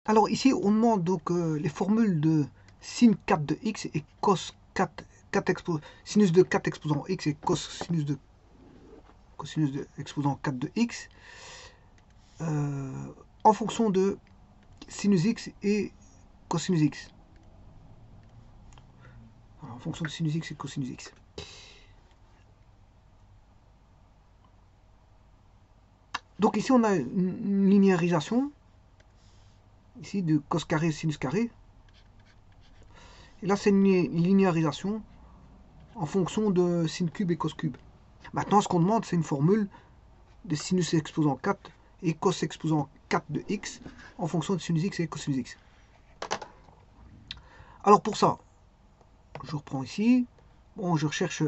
Alors ici, on demande donc les formules de sin 4 de x et cos 4, sinus de 4 exposant x et cosinus de exposant 4 de x en fonction de sinus x et cosinus x. Alors, en fonction de sinus x et cosinus x. Donc ici, on a une linéarisation ici de cos carré sinus carré. Et là, c'est une linéarisation en fonction de sin cube et cos cube. Maintenant, ce qu'on demande, c'est une formule de sinus exposant 4 et cos exposant 4 de x en fonction de sinus x et cosinus x. Alors pour ça, je reprends ici. Bon, je recherche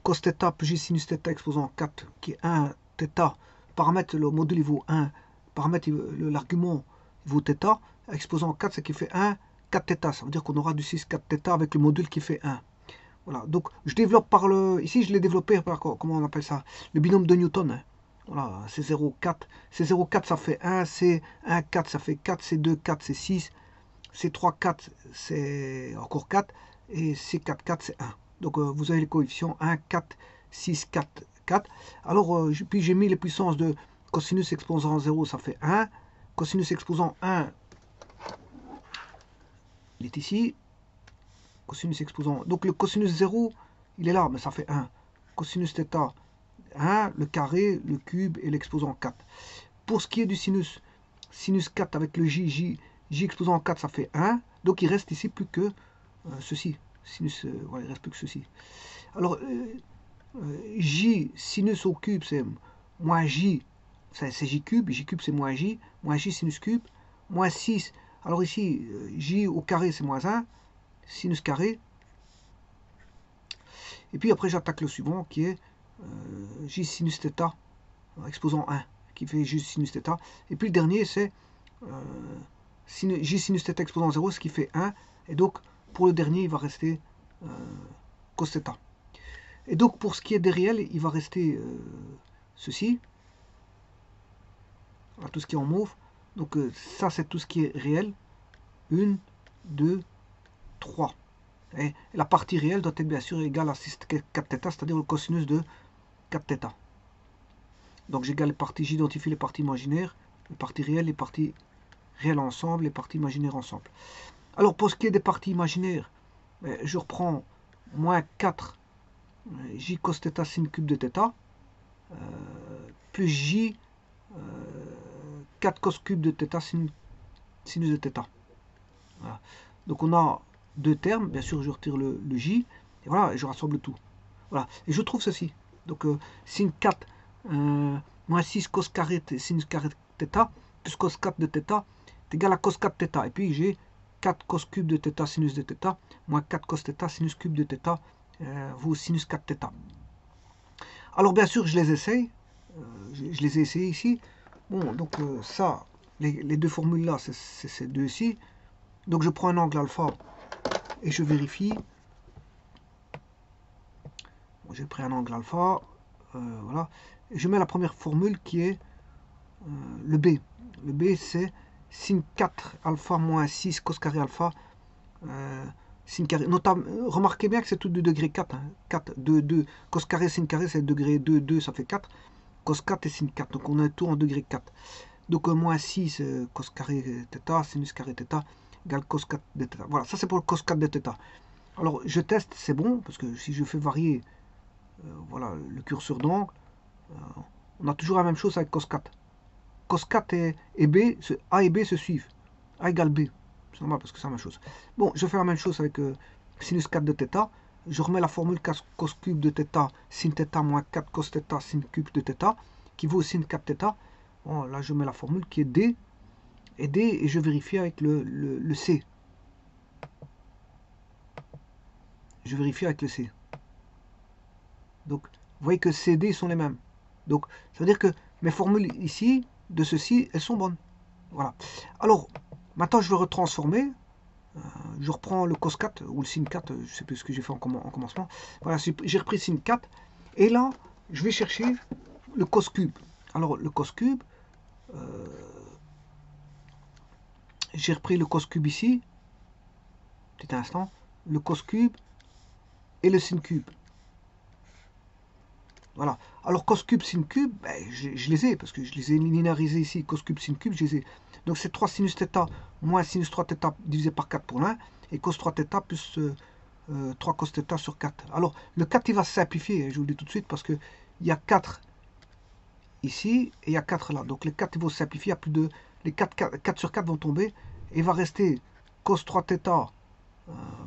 cos θ plus j sinus θ exposant 4 qui est 1 θ. Paramètre, le module il vaut 1. Paramètre, l'argument il vaut θ. Exposant 4, c'est qui fait 1 4 θ. Ça veut dire qu'on aura du 6 4 θ avec le module qui fait 1. Voilà, donc je développe par le... Ici, je l'ai développé par, comment on appelle ça? Le binôme de Newton. Hein. Voilà, c'est 0, 4. C'est 0, 4, ça fait 1. C'est 1, 4, ça fait 4. C'est 2, 4, c'est 6. C'est 3, 4, c'est encore 4. Et c'est 4, 4, c'est 1. Donc, vous avez les coefficients 1, 4, 6, 4, 4. Alors, puis j'ai mis les puissances de cosinus exposant 0, ça fait 1. Cosinus exposant 1, il est ici. Cosinus exposant. Donc le cosinus 0, il est là, mais ça fait 1. Cosinus θ, 1, le carré, le cube et l'exposant 4. Pour ce qui est du sinus, sinus 4 avec le j exposant 4, ça fait 1. Donc il reste ici plus que ceci. Sinus, voilà, il reste plus que ceci. Alors, j sinus au cube, c'est moins j, c'est j cube c'est moins j sinus cube, moins 6. Alors ici, j au carré, c'est moins 1. Sinus carré. Et puis après j'attaque le suivant qui est j sinus θ exposant 1 qui fait j sinus θ. Et puis le dernier c'est j sinus θ exposant 0 ce qui fait 1. Et donc pour le dernier il va rester cos θ. Et donc pour ce qui est des réels il va rester ceci. Voilà, tout ce qui est en mauve. Donc ça c'est tout ce qui est réel. 1, 2, 3. Et la partie réelle doit être bien sûr égale à 6 4 θ, c'est-à-dire le cosinus de 4 θ. Donc j'égale les parties, j'identifie les parties imaginaires, les parties réelles, les parties réelles ensemble, les parties imaginaires ensemble. Alors pour ce qui est des parties imaginaires, je reprends moins 4 j cos θ sin cube de θ, plus j 4 cos cube de θ sinus de θ. Voilà. Donc on a deux termes, bien sûr je retire le j, et voilà, et je rassemble tout. Voilà, et je trouve ceci. Donc sin 4 moins 6 cos carré sinus carré θ plus cos 4 de θ est égal à cos 4 θ. Et puis j'ai 4 cos cube de θ sinus de θ moins 4 cos θ sinus cube de θ vaut sinus 4 θ. Alors bien sûr je les essaye, je les ai essayés ici. Bon, donc ça, les deux formules là, c'est ces deux-ci. Donc je prends un angle alpha et je vérifie. Bon, j'ai pris un angle alpha, voilà. Et je mets la première formule qui est le B. Le B c'est sin 4 alpha moins 6 cos carré alpha sin carré. Remarquez bien que c'est tout de degré 4. Hein. 4, 2, 2. Cos carré sin carré c'est degré 2, 2, ça fait 4. Cos 4 et sin 4. Donc on a tout en degré 4. Donc moins 6 cos carré θ, sinus carré θ égale cos 4 de θ. Voilà, ça c'est pour le cos 4 de θ. Alors je teste, c'est bon, parce que si je fais varier voilà, le curseur d'angle, on a toujours la même chose avec cos 4. Cos 4 et B, A et B se suivent. A égale B. C'est normal parce que c'est la même chose. Bon, je fais la même chose avec sinus 4 de θ. Je remets la formule cos cube de θ, sin θ moins 4 cos θ sin cube de θ, qui vaut sin 4 θ. Bon, là, je mets la formule qui est D. Et D, et je vérifie avec le C. Je vérifie avec le C. Donc, vous voyez que C et D sont les mêmes. Donc, ça veut dire que mes formules ici, de ceci, elles sont bonnes. Voilà. Alors, maintenant, je vais retransformer. Je reprends le cos 4 ou le sin 4, je ne sais plus ce que j'ai fait en commencement. Voilà, j'ai repris sin 4. Et là, je vais chercher le cos cube. Alors, le cos cube, j'ai repris le cos cube ici, petit instant, le cos cube et le sin cube. Voilà. Alors cos cube, sin cube, ben, je les ai, parce que je les ai linéarisés ici, cos cube, sin cube, je les ai. Donc c'est 3 sinus θ moins sinus 3 θ divisé par 4 pour l'un, et cos 3 θ plus 3 cos θ sur 4. Alors le 4 il va se simplifier, je vous le dis tout de suite, parce qu'il y a 4 ici, et il y a 4 là. Donc les 4 ils vont se simplifier, il y a plus de... Les 4 sur 4 vont tomber, et il va rester cos 3 θ,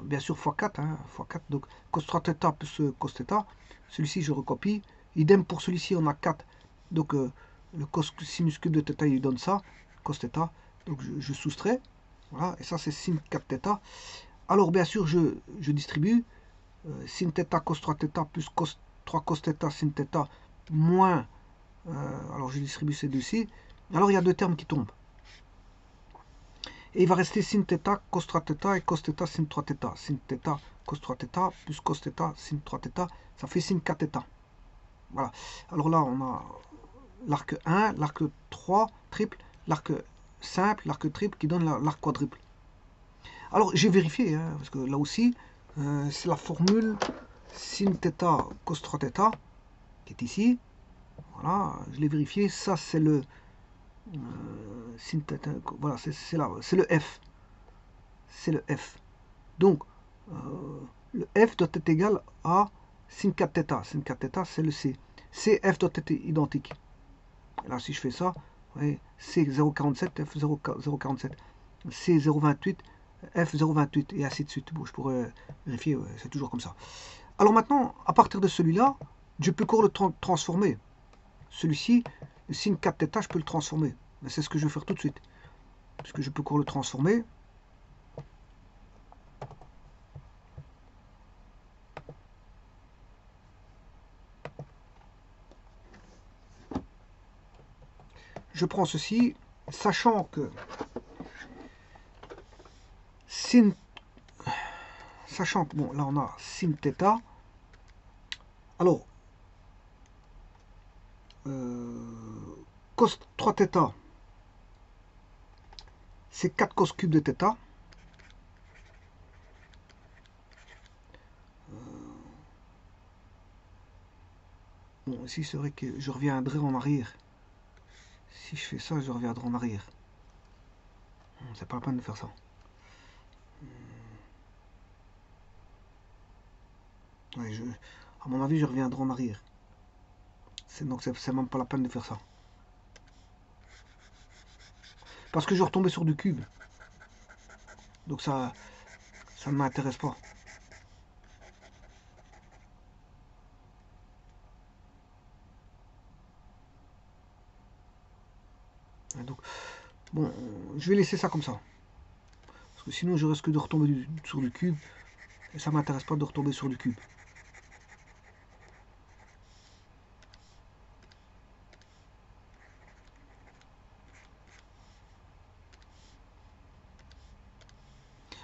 bien sûr fois 4, hein, fois 4, donc cos 3 θ plus cos θ. Celui-ci je recopie. Idem pour celui-ci, on a 4. Donc le cos sinus cube de θ, il donne ça, cos θ. Donc je soustrais. Voilà, et ça c'est sin 4 θ. Alors bien sûr, je distribue. Sin θ cos 3 θ plus cos 3 cos θ sin θ moins. Alors je distribue ces deux-ci. Alors il y a deux termes qui tombent. Et il va rester sin θ cos 3 θ et cos θ sin 3 θ. Sin θ cos 3 θ plus cos θ sin 3 θ, ça fait sin 4 θ. Voilà. Alors là, on a l'arc 1, l'arc 3, triple, l'arc simple, l'arc triple qui donne l'arc quadruple. Alors, j'ai vérifié, hein, parce que là aussi, c'est la formule sin θ cos 3 θ qui est ici. Voilà, je l'ai vérifié. Ça, c'est le sin θ. Voilà, c'est le F. C'est le F. Donc, le F doit être égal à sin 4 θ. Sin 4 θ, c'est le C. CF doit être identique. Là, si je fais ça, vous voyez, C 0,47, F 0,47, C 0,28, F 0,28, et ainsi de suite. Bon, je pourrais vérifier, ouais, c'est toujours comme ça. Alors maintenant, à partir de celui-là, je peux encore le transformer. Celui-ci, sin 4 θ, je peux le transformer. Mais c'est ce que je vais faire tout de suite. Parce que je peux encore le transformer. Je prends ceci, sachant que sin, sachant que, bon, là on a sin θ, alors, cos 3 θ, c'est 4 cos cube de θ. Bon, ici c'est vrai que je reviendrai en arrière. Si je fais ça, je reviendrai en arrière. C'est pas la peine de faire ça. Ouais, à mon avis, je reviendrai en arrière. Donc c'est même pas la peine de faire ça. Parce que je retombais sur du cube. Donc ça ne m'intéresse pas. Donc, bon, je vais laisser ça comme ça. Parce que sinon, je risque de retomber sur du cube. Et ça ne m'intéresse pas de retomber sur du cube.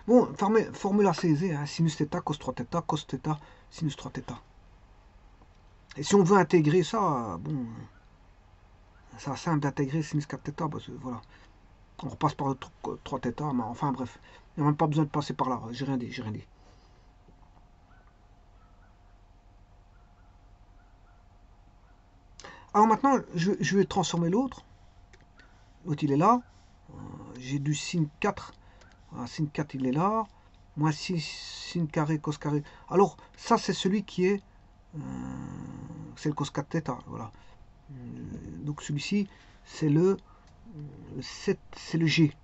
Bon, formule assez aisée, hein, sinus θ, cos 3 θ, cos θ, sinus 3 θ. Et si on veut intégrer ça, bon, c'est simple d'intégrer sinus 4 θ, parce que voilà, on repasse par le 3 θ, mais enfin bref, il n'y a même pas besoin de passer par là, j'ai rien dit, j'ai rien dit. Alors maintenant, je vais transformer l'autre. L'autre, il est là. J'ai du sin 4. Voilà, sin 4, il est là. Moins 6 sin carré, cos carré. Alors, ça, c'est celui qui est... c'est le cos 4 θ. Voilà. Donc, celui-ci, c'est le G.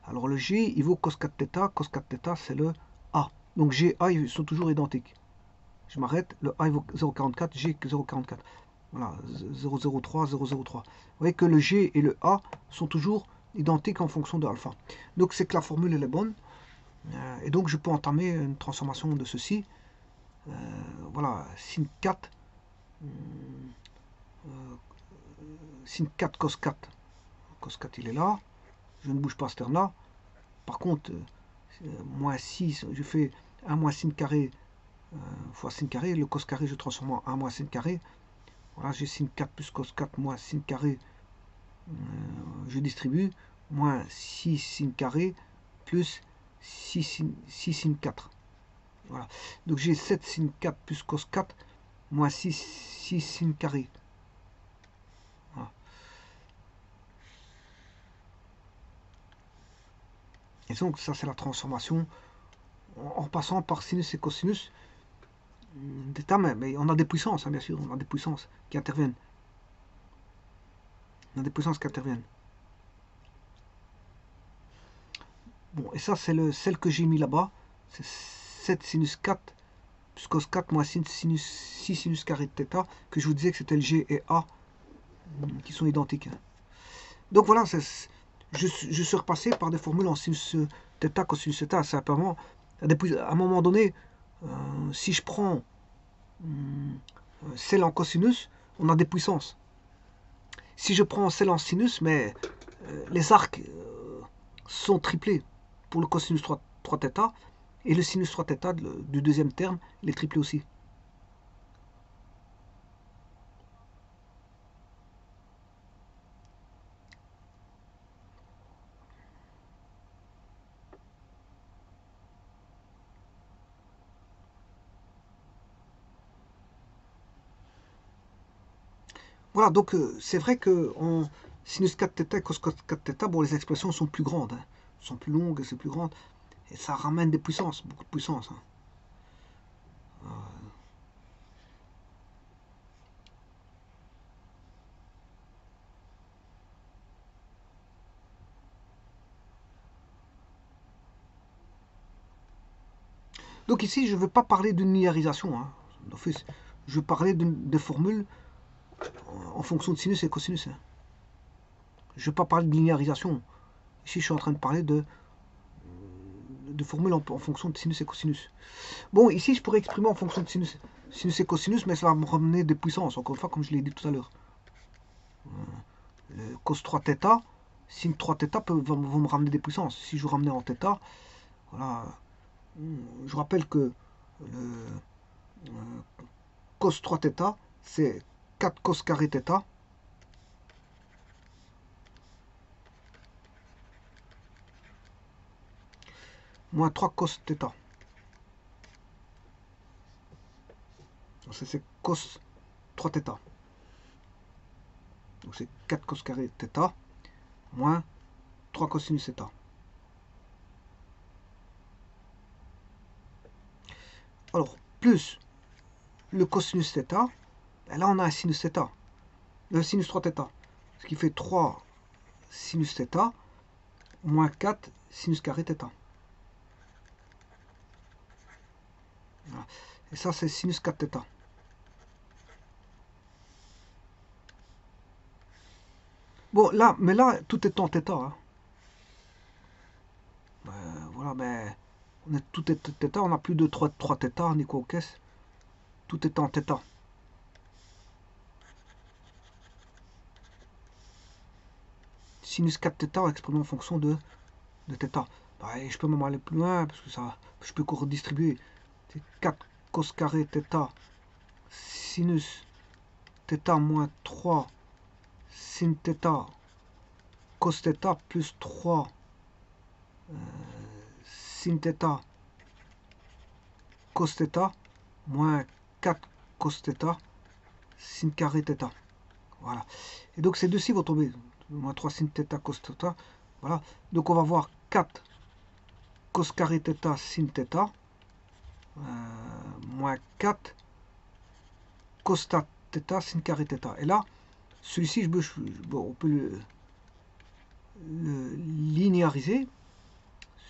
Alors, le G, il vaut cos 4 θ. Cos 4 θ, c'est le A. Donc, G et A, ils sont toujours identiques. Je m'arrête. Le A, il vaut 0,44. G, 0,44. Voilà, 0,03, 0,03. Vous voyez que le G et le A sont toujours identiques en fonction de alpha. Donc c'est que la formule elle est bonne. Et donc je peux entamer une transformation de ceci. Voilà, sin 4. Sin 4 cos 4. Cos 4 il est là. Je ne bouge pas ce terme-là. Par contre, moins 6, je fais 1 moins sin carré fois sin carré. Le cos carré, je transforme en 1 moins sin carré. Voilà, j'ai sin 4 plus cos 4 moins sin carré. Je distribue. moins 6 sin carré plus 6 sin 4. Voilà. Donc j'ai 7 sin 4 plus cos 4 moins 6 sin carré. Voilà. Et donc ça c'est la transformation en passant par sinus et cosinus d'état, mais on a des puissances, hein, bien sûr, on a des puissances qui interviennent. On a des puissances qui interviennent. Bon, et ça c'est celle que j'ai mis là-bas, c'est 7 sinus 4 plus cos 4 moins 6 sinus carré de θ, que je vous disais que c'était le G et A qui sont identiques. Donc voilà, je suis repassé par des formules en sinus θ, cosinus θ, simplement, à un moment donné, si je prends celle en cosinus, on a des puissances. Si je prends celle en sinus, mais les arcs sont triplés pour le cosinus 3 θ, et le sinus 3 θ du deuxième terme, il est triplé aussi. Voilà, donc c'est vrai que en sinus 4 θ et cos 4 θ, bon, les expressions sont plus grandes, hein, sont plus longues, c'est plus grand, et ça ramène des puissances, beaucoup de puissance. Hein. Donc ici, je ne veux pas parler d'une linéarisation, hein, d'office. Je veux parler des formules en fonction de sinus et cosinus. Hein. Je ne veux pas parler de linéarisation. Ici, je suis en train de parler de formules en fonction de sinus et cosinus. Bon, ici, je pourrais exprimer en fonction de sinus et cosinus, mais ça va me ramener des puissances, encore une fois, comme je l'ai dit tout à l'heure. Cos 3 θ, sin 3 θ vont me ramener des puissances. Si je vous ramenais en θ, voilà. Je rappelle que le cos 3 θ, c'est 4 cos carré θ. Moins 3 cos θ. C'est cos 3 θ. Donc c'est 4 cos carré θ moins 3 cosinus θ. Alors, plus le cosinus θ, ben là on a un sinus θ. Le sinus 3 θ. Ce qui fait 3 sinus θ moins 4 sinus carré θ. Voilà. Et ça c'est sinus 4 θ. Bon, là, mais là, tout est en θ. Hein. Voilà, mais tout est θ, on n'a plus de 3 θ, ni quoi aux caisses. Tout est en θ. Sinus 4 θ exprimé en fonction de θ. Bah, et je peux même aller plus loin, parce que ça, je peux redistribuer. C'est 4 cos carré θ sinus θ moins 3 sin θ cos θ plus 3 sin θ cos θ moins 4 cos θ sin carré θ. Voilà. Et donc ces deux-ci vont tomber. Moins 3 sin θ cos θ. Voilà. Donc on va voir 4 cos carré θ sin θ moins 4 cos θ sin carré θ. Et là, celui-ci, on peut le linéariser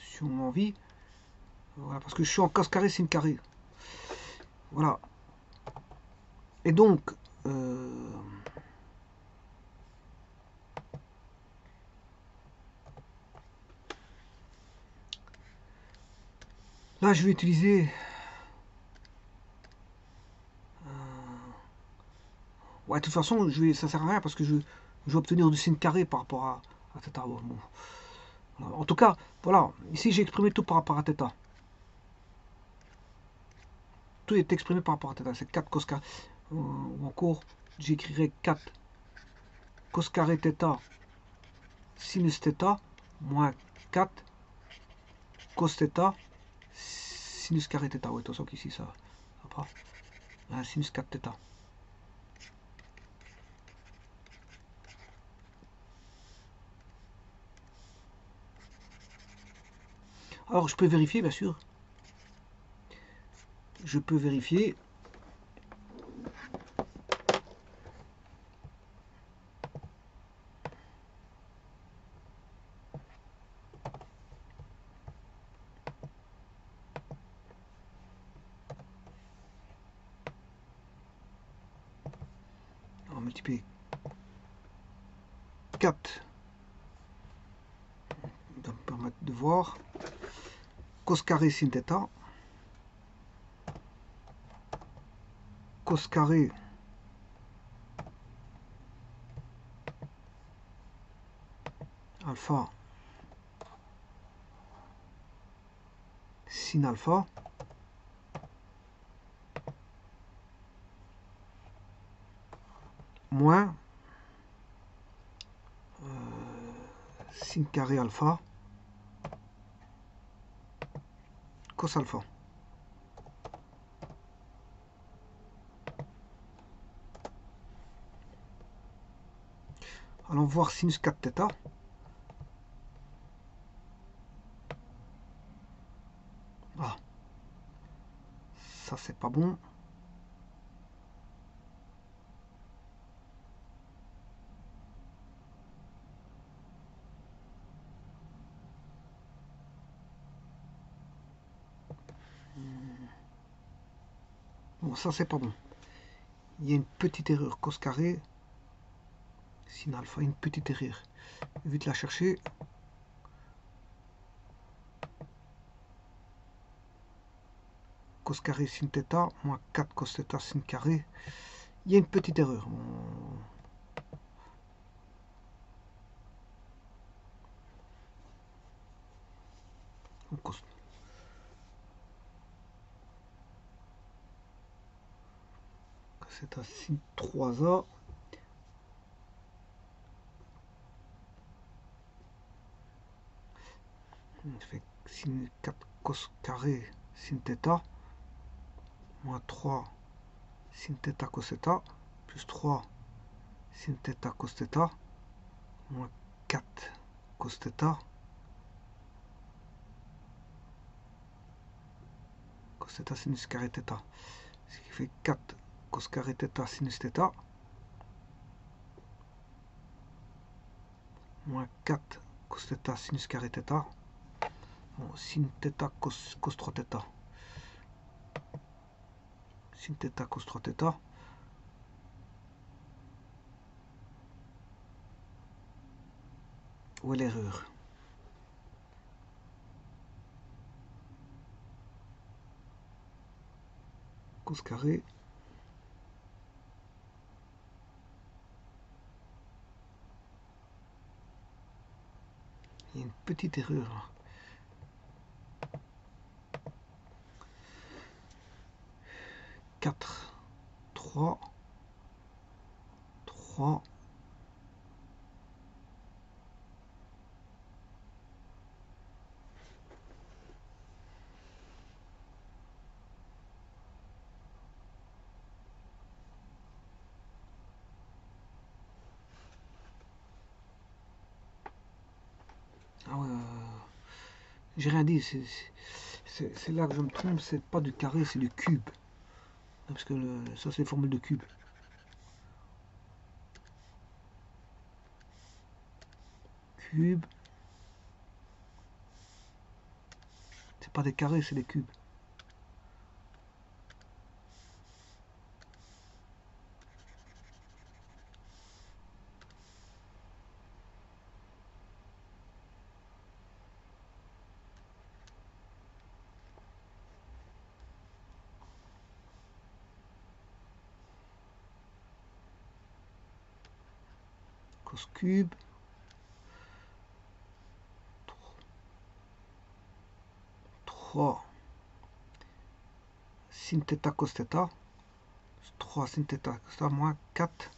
si on a envie. Voilà, parce que je suis en cos carré sin carré. Voilà. Et donc, là, je vais utiliser ouais, de toute façon, ça sert à rien parce que je vais obtenir du sin carré par rapport à θ. Bon. En tout cas, voilà, ici j'ai exprimé tout par rapport à θ. Tout est exprimé par rapport à θ. C'est 4 cos carré. Ou encore, j'écrirai 4 cos carré θ sinus θ moins 4 cos θ sinus carré θ. Oui, attention qu'ici ça va pas. Un sinus 4 θ. Alors je peux vérifier, bien sûr. Je peux vérifier. On va multiplier 4. Ça me permettre de voir. Cos carré sin θ. Cos carré alpha sin alpha moins sin carré alpha cos alpha. Allons voir sinus 4 θ. Ah, ça c'est pas bon. Bon, ça c'est pas bon. Il y a une petite erreur. Cos carré sin alpha, une petite erreur. Vite la chercher. Cos carré sin θ moins 4 cos θ sin carré. Il y a une petite erreur. Cos θ sin 3a. Fait sin 4 cos carré sin θ moins 3 sin θ cos θ plus 3 sin θ cos θ moins 4 cos θ cos θ sinus carré θ, ce qui fait 4 cos carré θ sinus θ moins 4 cos θ sinus carré θ. Bon, sin θ cos 3 θ. Sin θ cos 3 θ. Où est l'erreur? Cos carré. Il y a une petite erreur là. 4, 3, 3. Ah ouais, j'ai rien dit, c'est là que je me trompe, c'est pas du carré, c'est du cube. Parce que ça c'est les formules de cube. Cube. C'est pas des carrés, c'est des cubes. Cos cube. 3 sin θ cos θ. 3 sin θ cos θ moins 4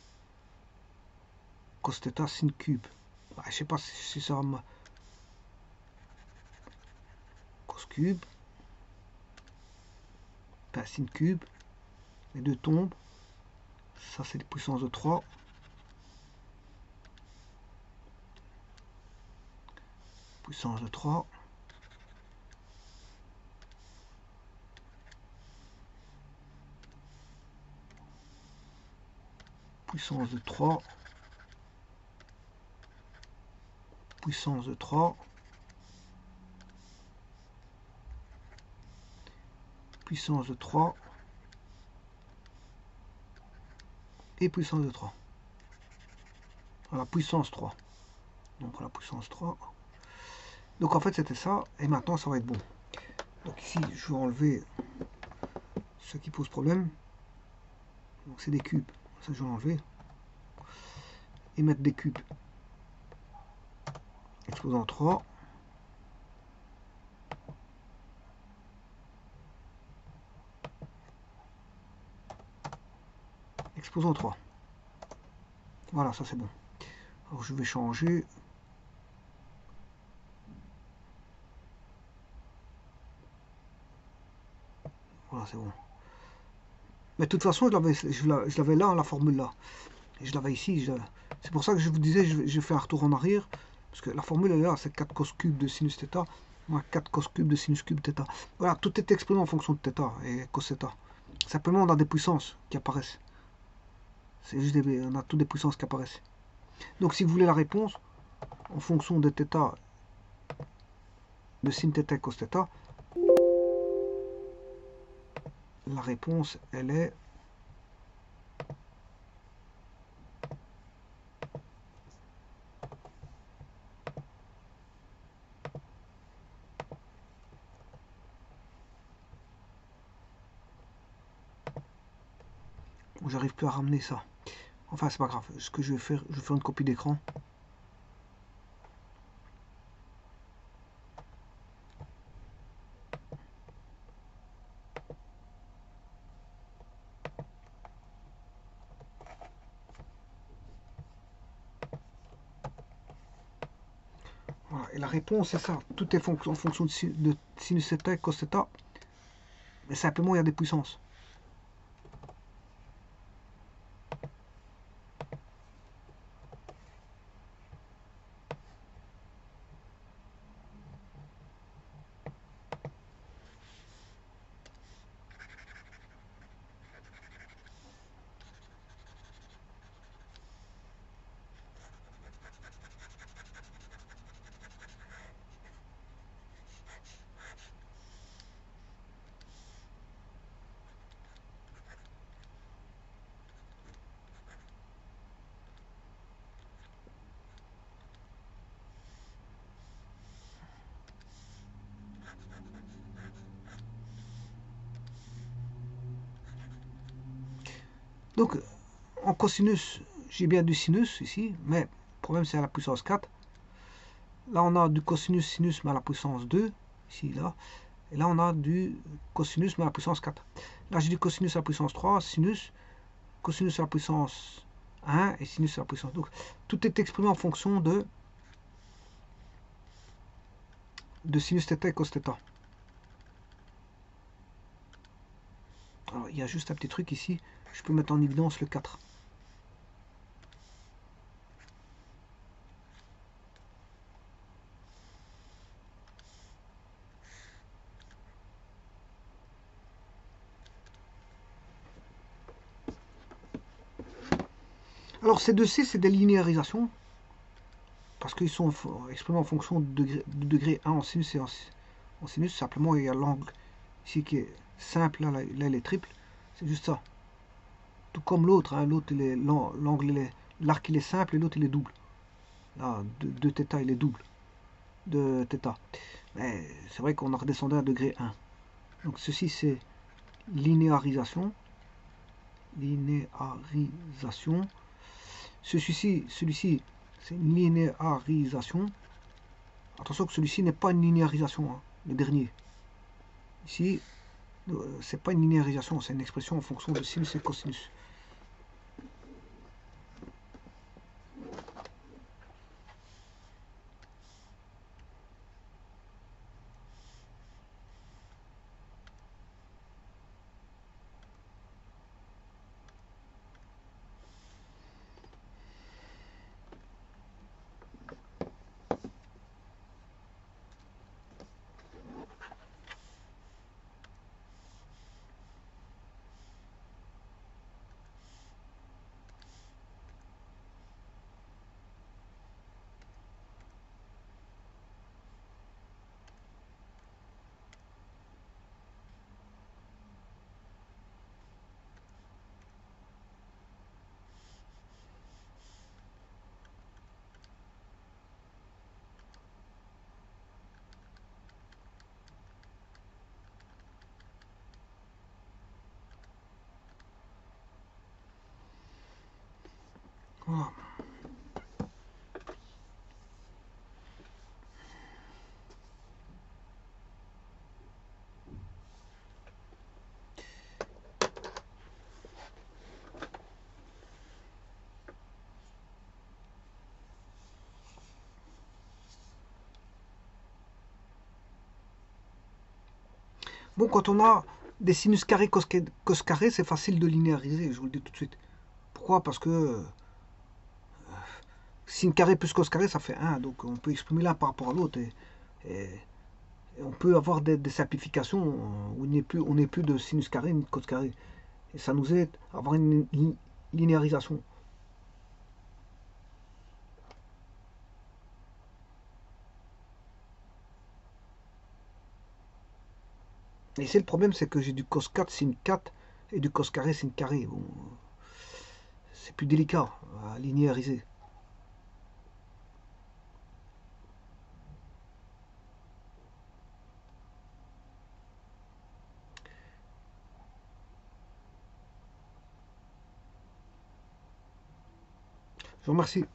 cos θ sin cube. Je sais pas si ça va me... cube, ben, sin cube, les deux tombent, ça c'est puissance de 3, puissance de 3, puissance de 3, puissance de 3, puissance de 3, et puissance de 3. Voilà, puissance 3. Donc la puissance 3. Donc en fait c'était ça, et maintenant ça va être bon. Donc ici je vais enlever ce qui pose problème. Donc c'est des cubes, ça je vais enlever. Et mettre des cubes. Exposant 3. Exposant 3. Voilà, ça c'est bon. Alors je vais changer. Voilà, c'est bon. Mais de toute façon, je l'avais là, la formule là. Et je l'avais ici. C'est pour ça que je vous disais, j'ai fait un retour en arrière. Parce que la formule est là, c'est 4 cos cube de sinus θ. Moins 4 cos cube de sinus cube θ. Voilà, tout est exprimé en fonction de θ et cos θ. Simplement, on a des puissances qui apparaissent. C'est juste on a toutes des puissances qui apparaissent. Donc, si vous voulez la réponse, en fonction de θ, de sin θ et cos θ, la réponse, elle est j'arrive plus à ramener ça. Enfin, c'est pas grave. Ce que je vais faire une copie d'écran. Voilà. Et la réponse, c'est ça. Tout est en fonction de sinus θ et cos θ. Mais simplement, il y a des puissances. Donc, en cosinus, j'ai bien du sinus ici, mais le problème c'est à la puissance 4. Là, on a du cosinus sinus, mais à la puissance 2, ici, là. Et là, on a du cosinus, mais à la puissance 4. Là, j'ai du cosinus à la puissance 3, sinus, cosinus à la puissance 1 et sinus à la puissance 2. Donc, tout est exprimé en fonction de sinus θ et cos θ. Alors, il y a juste un petit truc ici. Je peux mettre en évidence le 4. Alors, ces deux-ci, c'est des linéarisations. Parce qu'ils sont exprimés en fonction de degré 1 en sinus et en sinus. Simplement, il y a l'angle ici qui est simple. Là, il est triple. C'est juste ça. Tout comme l'autre. Hein, l'autre, l'angle, l'arc, il est simple et l'autre, il est double. Là, de θ, il est double de θ. Mais c'est vrai qu'on a redescendu à degré 1. Donc, ceci, c'est linéarisation. Linéarisation. Celui-ci, c'est une linéarisation. Attention que celui-ci n'est pas une linéarisation, hein, le dernier. Ici, c'est pas une linéarisation, c'est une expression en fonction de sinus et cosinus. Bon, quand on a des sinus carrés, cos carrés, c'est facile de linéariser, je vous le dis tout de suite. Pourquoi? Parce que sin carré plus cos carré, ça fait 1. Donc on peut exprimer l'un par rapport à l'autre. Et on peut avoir des simplifications où on n'est plus de sinus carré ni de cos carré. Et ça nous aide à avoir une linéarisation. Et ici, le problème, c'est que j'ai du cos 4 sin 4 et du cos carré sin carré. Bon, c'est plus délicat à linéariser. Je vous remercie.